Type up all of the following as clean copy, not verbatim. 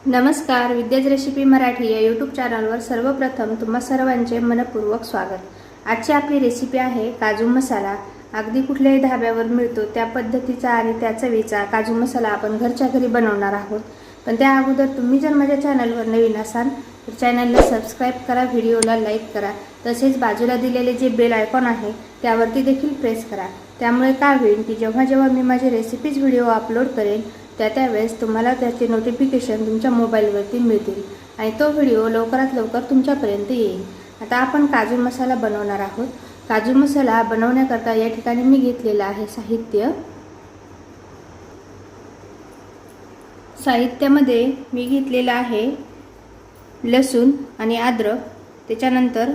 नमस्कार, विद्याच रेसिपी मराठी या यूट्यूब चॅनलवर सर्वप्रथम तुम्हा सर्वांचे मनपूर्वक स्वागत। आजची आपली रेसिपी आहे काजू मसाला। अगदी कुठल्याही धाब्यावर मिळतो त्या पद्धतीचा आणि त्या चवीचा काजू मसाला आपण घरच्या घरी बनवणार आहोत। पण त्या अगोदर तुम्ही जर माझ्या चॅनलवर नवीन असाल तर चॅनलला सबस्क्राइब करा, व्हिडिओला लाईक करा, तसेच बाजूला दिलेले जे बेल आयकॉन आहे त्यावरती देखील प्रेस करा। त्यामुळे काय होईल की जेव्हा जेव्हा मी माझे रेसिपीज व्हिडिओ अपलोड करेन त्यावेळेस तुम्हाला त्याचे नोटिफिकेशन तुमच्या मोबाईलवरती मिळतील आणि तो व्हिडिओ लवकरात लवकर तुमच्यापर्यंत येईल। आता आपण काजू मसाला बनवणार आहोत। काजू मसाला बनवण्याकरता या ठिकाणी मी घेतलेला आहे साहित्यामध्ये मी घेतलेला आहे लसूण आणि अद्रक, त्याच्यानंतर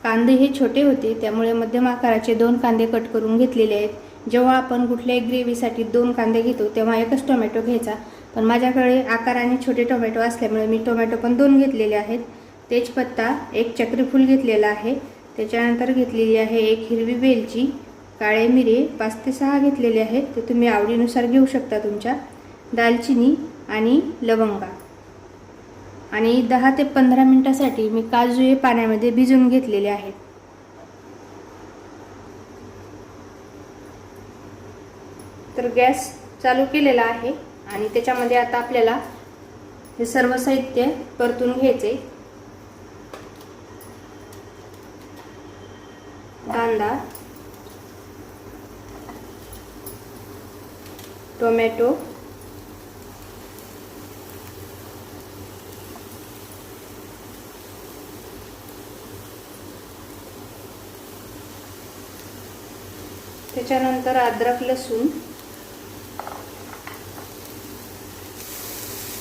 कांदे हे छोटे होते त्यामुळे मध्यम आकाराचे 2 कांदे कट करून घेतलेले आहेत। जेव्हा आपण कुठल्याही ग्रेव्हीसाठी 2 कांदे घेतो तेव्हा एकच टोमॅटो घ्यायचा, पण माझ्याकडे आकाराने छोटे टोमॅटो असल्यामुळे मी टोमॅटो पण 2 घेतलेले आहेत। तेजपत्ता, 1 चक्रीफूल घेतलेला आहे, त्याच्यानंतर घेतलेली आहे 1 हिरवी वेलची, काळे मिरे 5 ते 6 घेतलेले आहेत, ते तुम्ही आवडीनुसार घेऊ शकता तुमच्या, दालचिनी आणि लवंगा, आणि 10 ते 15 मिनिटांसाठी मी काजू हे पाण्यामध्ये भिजवून घेतलेले आहेत। तर गॅस चालू केलेला आहे आणि त्याच्यामध्ये आता आपल्याला हे सर्व साहित्य परतून घ्यायचे। कांदा, टोमॅटो, त्याच्यानंतर अद्रक, लसूण,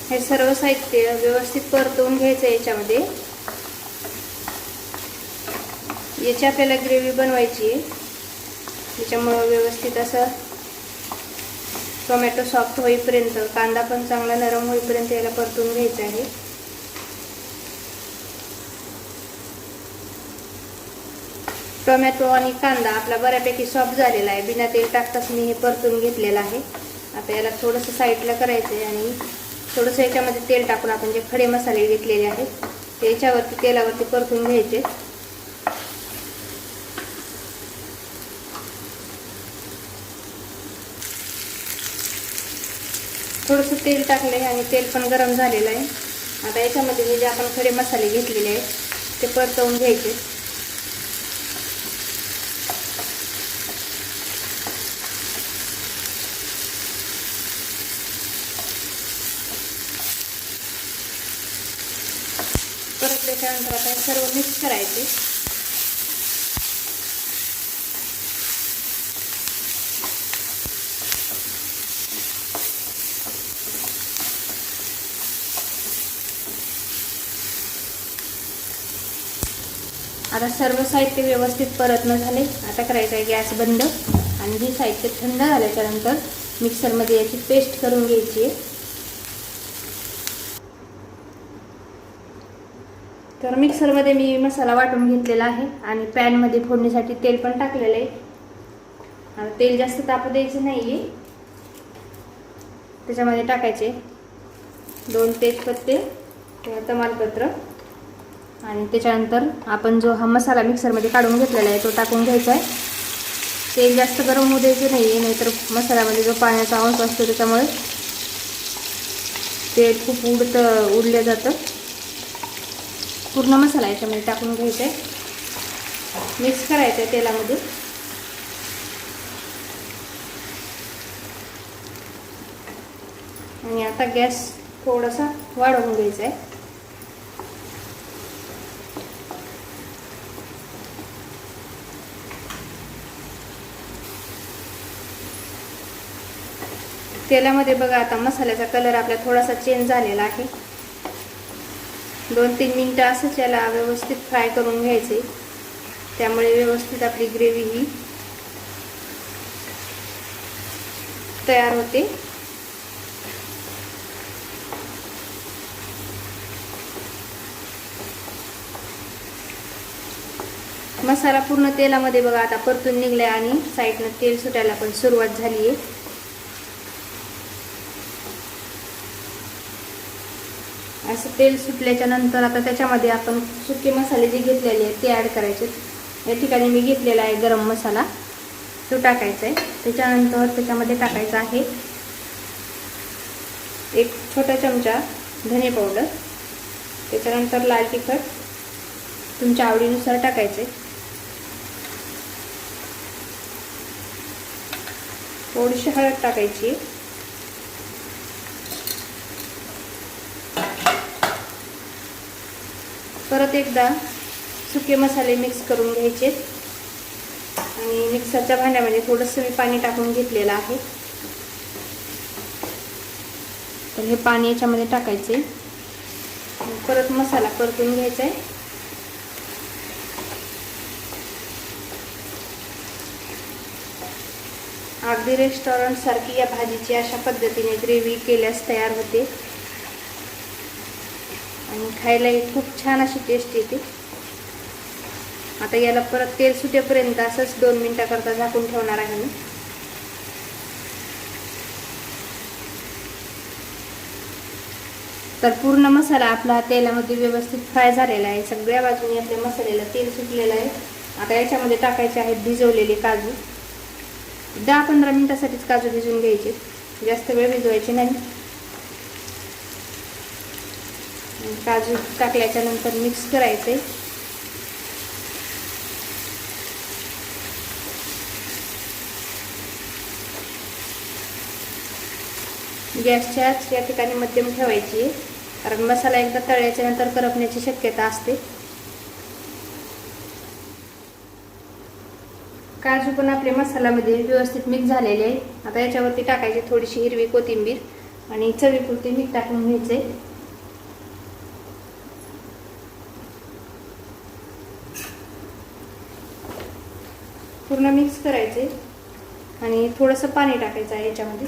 हे सर्व साहित्य व्यवस्थित परतवून घ्यायचं। याची आपल्याला ग्रेव्ही बनवायची आहे, त्याच्यामुळे व्यवस्थित असं टोमॅटो सॉफ्ट होईपर्यंत, कांदा पण चांगला नरम होईपर्यंत याला परतवून घ्यायचं आहे। टोमॅटो आणि कांदा आपला बऱ्यापैकी सॉफ्ट झालेला आहे, बिना तेल टाकताच मी हे परतून घेतलेलं आहे। आता याला थोडंसं साईडला करायचं आहे आणि थोडंसं याच्यामध्ये तेल टाकून आपण जे खडे मसाले घेतलेले आहेत ते याच्यावरती तेलावरती परतून घ्यायचे। थोडंसं तेल टाकले आणि तेल पण गरम झालेलं आहे। आता याच्यामध्ये जे आपण खडे मसाले घेतलेले आहेत ते परतवून घ्यायचे। परतल्यानंतर आता सर्व मिक्स करायचे। आता सर्व साहित्य व्यवस्थित परतणं झाले। आता करायचं आहे गॅस बंद आणि हे साहित्य थंड झाल्याच्यानंतर मिक्सरमध्ये याची पेस्ट करून घ्यायची आहे। तर मिक्सरमध्ये मी मसाला वाटून घेतलेला आहे आणि पॅनमध्ये फोडणीसाठी तेल पण टाकलेलं आहे। आता तेल जास्त तापू द्यायचं नाहीये, त्याच्यामध्ये टाकायचे 2 तेजपत्ते किंवा तमालपत्र आणि त्याच्यानंतर आपण जो हा मसाला मिक्सरमध्ये काढून घेतलेला आहे तो टाकून घ्यायचा आहे। तेल जास्त गरम होऊ द्यायचं नाहीये, नाहीतर मसाल्यामध्ये जो पाण्याचा अंश असतो त्याच्यामुळे तेल खूप उडलं जातं। पूर्ण मसाला याच्यामध्ये टाकून घ्यायचा आहे, मिक्स करायचं आहे तेलामध्ये। आणि आता गॅस थोडासा वाढवून घ्यायचा आहे। तेलामध्ये बघा आता मसाल्याचा कलर आपला थोडासा चेंज झालेला आहे। 2-3 मिनिटं असंच याला व्यवस्थित फ्राय करून घ्यायचे, त्यामुळे व्यवस्थित आपली ग्रेव्ही ही तयार होते। मसाला पूर्ण तेलामध्ये बघा आता परतून निघलाय आणि साईडने तेल सुटायला पण सुरुवात झाली आहे। असं तेल सुटल्याच्या नंतर आता त्याच्यामध्ये आपण सुके मसाले जे घेतलेले आहेत ते ॲड करायचे. या ठिकाणी मी घेतलेला आहे गरम मसाला, तो टाकायचा आहे. त्याच्यानंतर त्याच्यामध्ये टाकायचा आहे 1 छोटा चमचा धने पावडर. त्याच्यानंतर लाल तिखट तुमच्या आवडीनुसार टाकायचे. थोडीशी हळद टाकायची. परत एकदा सुके मसाले मिक्स करून घ्यायचे आणि मिक्सरच्या भांड्यामध्ये थोडंसं मी पाणी टाकून घेतलेलं आहे. तर हे पाणी याच्यामध्ये टाकायचे. परत मसाला परतून घ्यायचा आहे. अगदी रेस्टॉरंट सारखी या भाजीची अशा पद्धतीने ग्रेव्ही केल्यास तयार होते आणि खायलाही खूप छान अशी टेस्ट येते. आता याला परत तेल सुटेपर्यंत असंच 2 मिनिटाकरता झाकून ठेवणार आहे मी. तर पूर्ण मसाला आपला तेलामध्ये व्यवस्थित फ्राय झालेला आहे. सगळ्या बाजूने आपल्या मसाल्याला तेल सुटलेलं आहे. आता याच्यामध्ये टाकायचे आहेत भिजवलेले काजू. 10-15 मिनिटासाठीच काजू भिजवून घ्यायचे, जास्त वेळ भिजवायचे नाही. काजू टाकल्याच्या नंतर मिक्स करायचे. गॅसच्या या ठिकाणी मध्यम ठेवायची आहे, कारण मसाला एकदा तळल्याच्या नंतर करपण्याची शक्यता असते. काजू पण आपले मसाल्यामध्ये व्यवस्थित मिक्स झालेले आहे. आता याच्यावरती टाकायची थोडीशी हिरवी कोथिंबीर आणि चवीपुरते मीठ टाकून घ्यायचे. पूर्ण मिक्स करायचे आणि थोडंसं पाणी टाकायचं आहे याच्यामध्ये.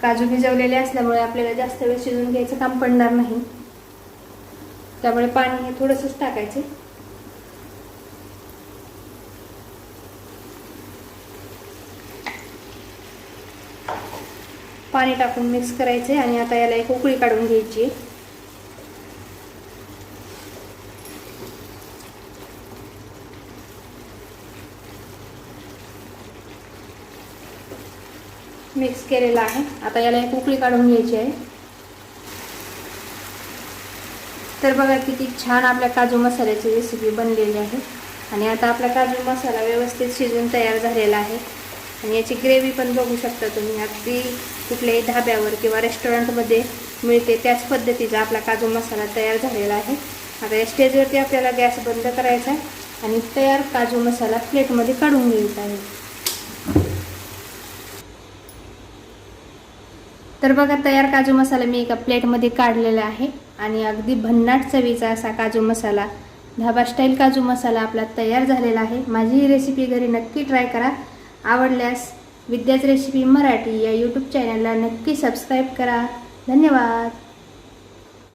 काजू भिजवलेले असल्यामुळे आपल्याला जास्त वेळ शिजवून घ्यायचं काम पडणार नाही, त्यामुळे पाणी हे थोडंसंच टाकायचे. पाणी टाकून मिक्स करायचे आणि आता याला एक उकळी काढून घ्यायची. मिक्स केलेला आहे. आता याला एक उकळी काढून घ्यायची आहे. तर बघा किती छान आपल्या काजू मसाल्याची रेसिपी बनलेली आहे. आणि आता आपला काजू मसाला व्यवस्थित शिजून तयार झालेला आहे. आणि याची ग्रेव्ही पण बघू शकता तुम्ही, अगदी कुठल्याही ढाब्यावर किंवा रेस्टॉरंटमध्ये मिळते त्याच पद्धतीचा आपला काजू मसाला तयार झालेला आहे. आता या स्टेजवरती आपल्याला गॅस बंद करायचा आहे आणि तयार काजू मसाला प्लेटमध्ये काढून घ्यायचा आहे. तर बघा तयार काजू मसाला मी एका प्लेटमध्ये काढलेला आहे आणि अगदी भन्नाट चवीचा असा काजू मसाला, ढाबा स्टाईल काजू मसाला आपला तयार झालेला आहे. माझी ही रेसिपी घरी नक्की ट्राय करा. आवडल्यास विद्याच रेसिपी मराठी या यूट्यूब चॅनलला नक्की सबस्क्राईब करा. धन्यवाद.